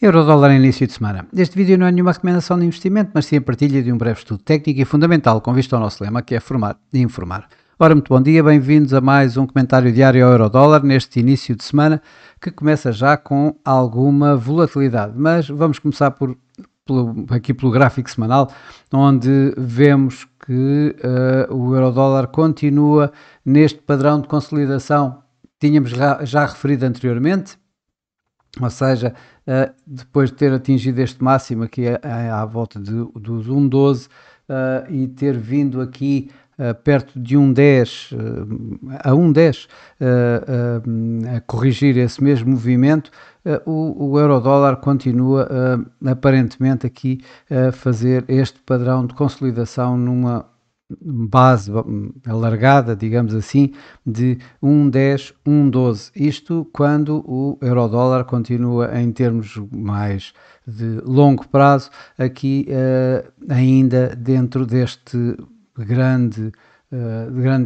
Eurodólar em início de semana. Este vídeo não é nenhuma recomendação de investimento, mas sim a partilha de um breve estudo técnico e fundamental com vista ao nosso lema, que é formar e informar. Ora, muito bom dia, bem-vindos a mais um comentário diário ao Eurodólar neste início de semana, que começa já com alguma volatilidade. Mas vamos começar aqui pelo gráfico semanal, onde vemos que o Eurodólar continua neste padrão de consolidação que tínhamos já referido anteriormente, ou seja, depois de ter atingido este máximo aqui à volta dos 1,12 e ter vindo aqui perto de 1,10 a 1,10 a corrigir esse mesmo movimento, o Eurodólar continua aparentemente aqui a fazer este padrão de consolidação numa base alargada, digamos assim, de 1,10, 1,12. Isto quando o Eurodólar continua em termos mais de longo prazo, aqui ainda dentro deste grande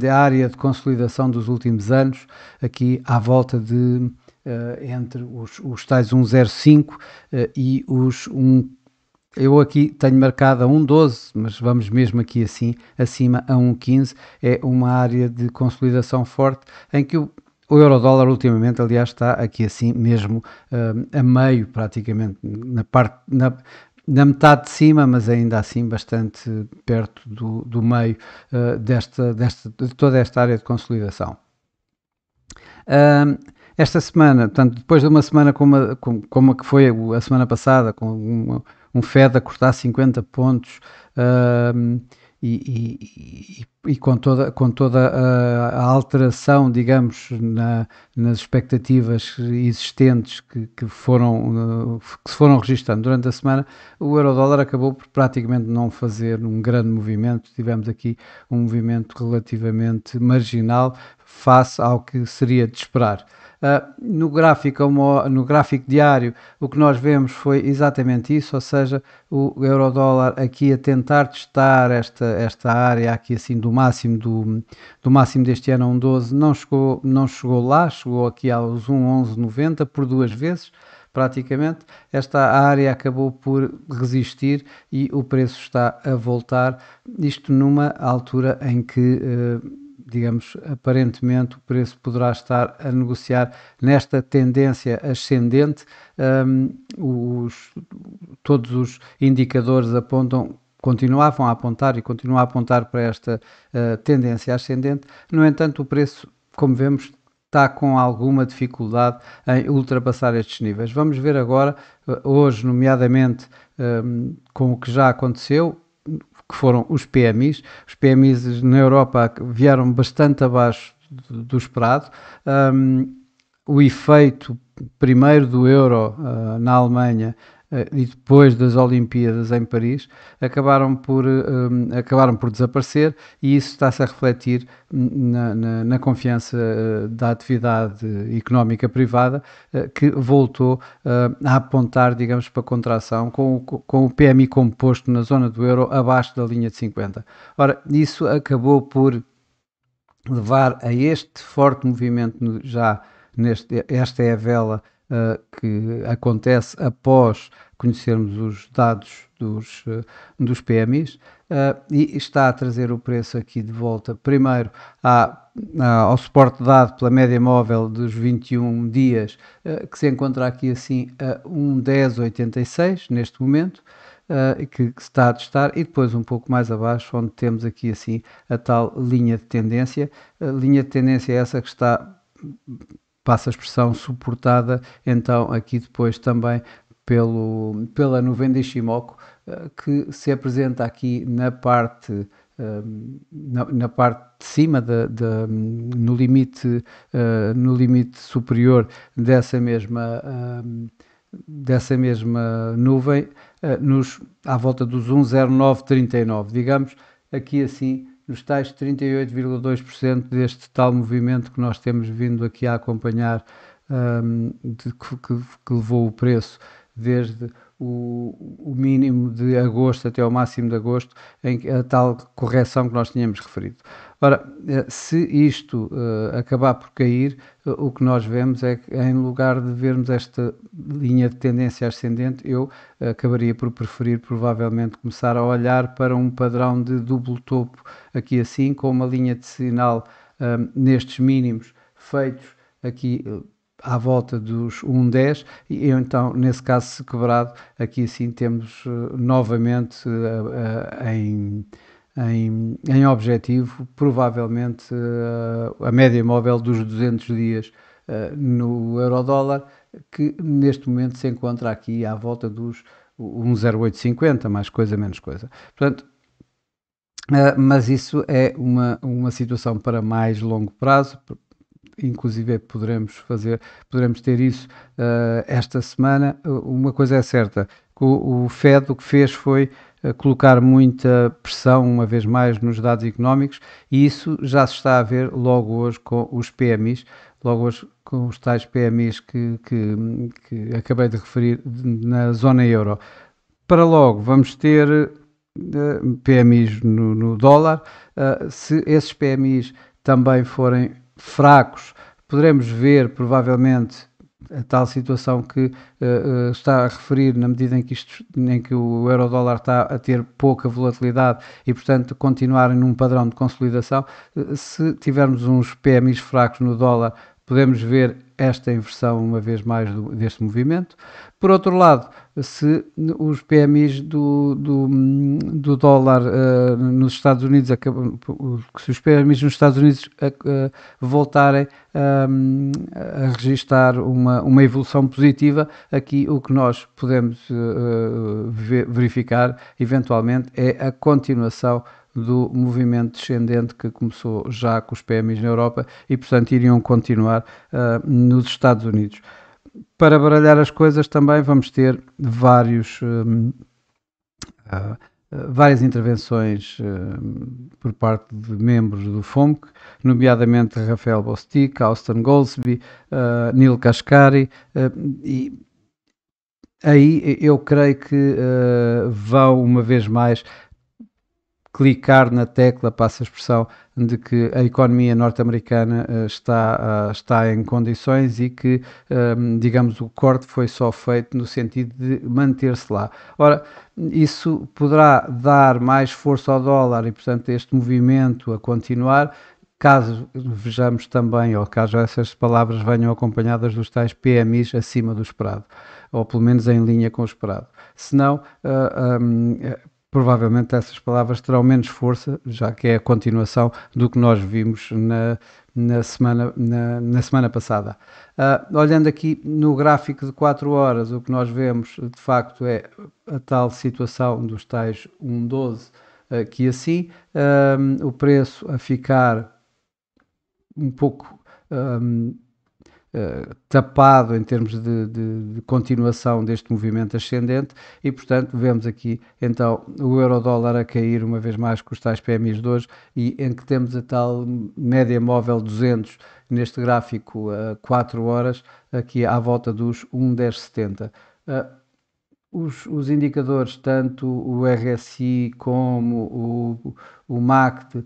área de consolidação dos últimos anos, aqui à volta de entre os tais 1,05 e os 1. Eu aqui tenho marcado a 1,12, mas vamos mesmo aqui assim, acima a 1,15. É uma área de consolidação forte em que o Eurodólar ultimamente, aliás, está aqui assim mesmo a meio, praticamente, na metade de cima, mas ainda assim bastante perto do meio de toda esta área de consolidação. Esta semana, portanto, depois de uma semana como a que foi a semana passada, com um Fed a cortar 50 pontos e com toda a alteração, digamos, nas expectativas existentes que se foram registrando durante a semana, o Eurodólar acabou por praticamente não fazer um grande movimento. Tivemos aqui um movimento relativamente marginal face ao que seria de esperar. No gráfico diário, o que nós vemos foi exatamente isso, ou seja, o Eurodólar aqui a tentar testar esta área aqui assim do máximo deste ano a 1,12, não chegou lá, chegou aqui aos 1,1190 por duas vezes. Praticamente, esta área acabou por resistir e o preço está a voltar, isto numa altura em que digamos, aparentemente o preço poderá estar a negociar nesta tendência ascendente. Todos os indicadores continuavam a apontar e continuam a apontar para esta tendência ascendente. No entanto, o preço, como vemos, está com alguma dificuldade em ultrapassar estes níveis. Vamos ver agora, hoje, nomeadamente, com o que já aconteceu, que foram os PMIs. Os PMIs na Europa vieram bastante abaixo do esperado. O efeito primeiro do euro na Alemanha e depois das Olimpíadas em Paris acabaram por desaparecer, e isso está-se a refletir na confiança da atividade económica privada, que voltou a apontar, digamos, para contração, com o PMI composto na zona do euro abaixo da linha de 50. Ora, isso acabou por levar a este forte movimento já esta é a vela que acontece após conhecermos os dados dos PMIs, e está a trazer o preço aqui de volta, primeiro ao suporte dado pela média móvel dos 21 dias, que se encontra aqui assim a 1,1086 neste momento, que está a testar, e depois um pouco mais abaixo, onde temos aqui assim a tal linha de tendência. A linha de tendência é essa que está, passa a expressão, suportada então aqui depois também pela nuvem de Ishimoku, que se apresenta aqui na parte de cima, no limite superior dessa mesma nuvem, à volta dos 1,0939, digamos, aqui assim nos tais 38,2% deste tal movimento que nós temos vindo aqui a acompanhar, que levou o preço desde o mínimo de agosto até ao máximo de agosto, em a tal correção que nós tínhamos referido. Ora, se isto acabar por cair, o que nós vemos é que, em lugar de vermos esta linha de tendência ascendente, eu acabaria por preferir provavelmente começar a olhar para um padrão de duplo topo aqui assim, com uma linha de sinal nestes mínimos feitos aqui à volta dos 1,10 e então, nesse caso, se quebrado, aqui assim temos novamente em objetivo, provavelmente a média móvel dos 200 dias no euro-dólar, que neste momento se encontra aqui à volta dos 1,0850, mais coisa, menos coisa. Portanto, mas isso é uma situação para mais longo prazo, inclusive poderemos ter isso esta semana. Uma coisa é certa, o Fed o que fez foi colocar muita pressão, uma vez mais, nos dados económicos, e isso já se está a ver logo hoje com os PMIs, logo hoje com os tais PMIs que acabei de referir na zona euro. Para logo vamos ter PMIs no dólar. Se esses PMIs também forem fracos, poderemos ver provavelmente a tal situação que está a referir, na medida em que o euro-dólar está a ter pouca volatilidade e, portanto, continuarem num padrão de consolidação. Se tivermos uns PMIs fracos no dólar, podemos ver esta inversão uma vez mais deste movimento. Por outro lado, se os PMIs do dólar nos Estados Unidos, se os PMIs nos Estados Unidos voltarem a registar uma evolução positiva, aqui o que nós podemos verificar eventualmente é a continuação do movimento descendente que começou já com os PMIs na Europa e, portanto, iriam continuar nos Estados Unidos. Para baralhar as coisas também vamos ter várias intervenções por parte de membros do FOMC, nomeadamente Rafael Bostic, Austin Goolsbee, Neil Kashkari, e aí eu creio que vão uma vez mais clicar na tecla, passa a expressão, de que a economia norte-americana está em condições e que, digamos, o corte foi só feito no sentido de manter-se lá. Ora, isso poderá dar mais força ao dólar e, portanto, este movimento a continuar, caso vejamos também, ou caso essas palavras venham acompanhadas dos tais PMIs acima do esperado, ou pelo menos em linha com o esperado. Se não, provavelmente essas palavras terão menos força, já que é a continuação do que nós vimos na semana passada. Olhando aqui no gráfico de 4 horas, o que nós vemos de facto é a tal situação dos tais 1,12, que assim, o preço a ficar um pouco tapado em termos de continuação deste movimento ascendente e, portanto, vemos aqui então o euro-dólar a cair uma vez mais com os tais PMIs de hoje e em que temos a tal média móvel 200 neste gráfico a 4 horas, aqui à volta dos 1,1070. Os indicadores, tanto o RSI como o MACD,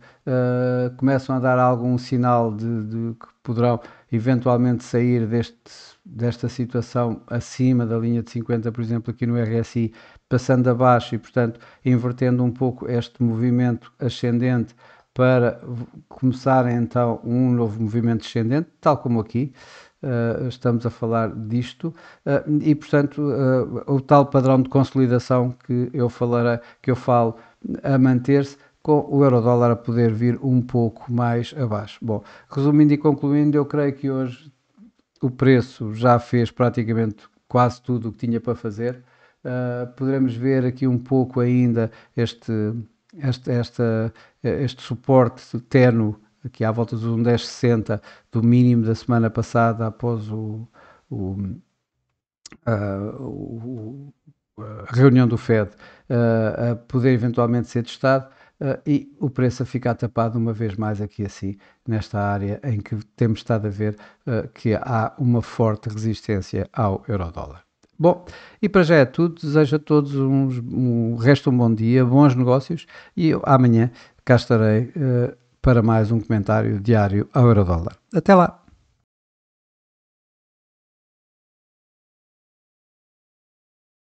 começam a dar algum sinal de que poderão eventualmente sair desta situação acima da linha de 50, por exemplo, aqui no RSI, passando abaixo e, portanto, invertendo um pouco este movimento ascendente para começar então um novo movimento descendente, tal como aqui. Estamos a falar disto e, portanto, o tal padrão de consolidação que eu falo a manter-se, com o euro-dólar a poder vir um pouco mais abaixo. Bom, resumindo e concluindo, eu creio que hoje o preço já fez praticamente quase tudo o que tinha para fazer. Poderemos ver aqui um pouco ainda este suporte ténue aqui à volta dos 1,1060 do mínimo da semana passada após a reunião do Fed a poder eventualmente ser testado e o preço a ficar tapado uma vez mais aqui assim, nesta área em que temos estado a ver que há uma forte resistência ao euro-dólar. Bom, e para já é tudo. Desejo a todos um resto de um bom dia, bons negócios e eu, amanhã cá estarei para mais um comentário diário ao Eurodólar. Até lá!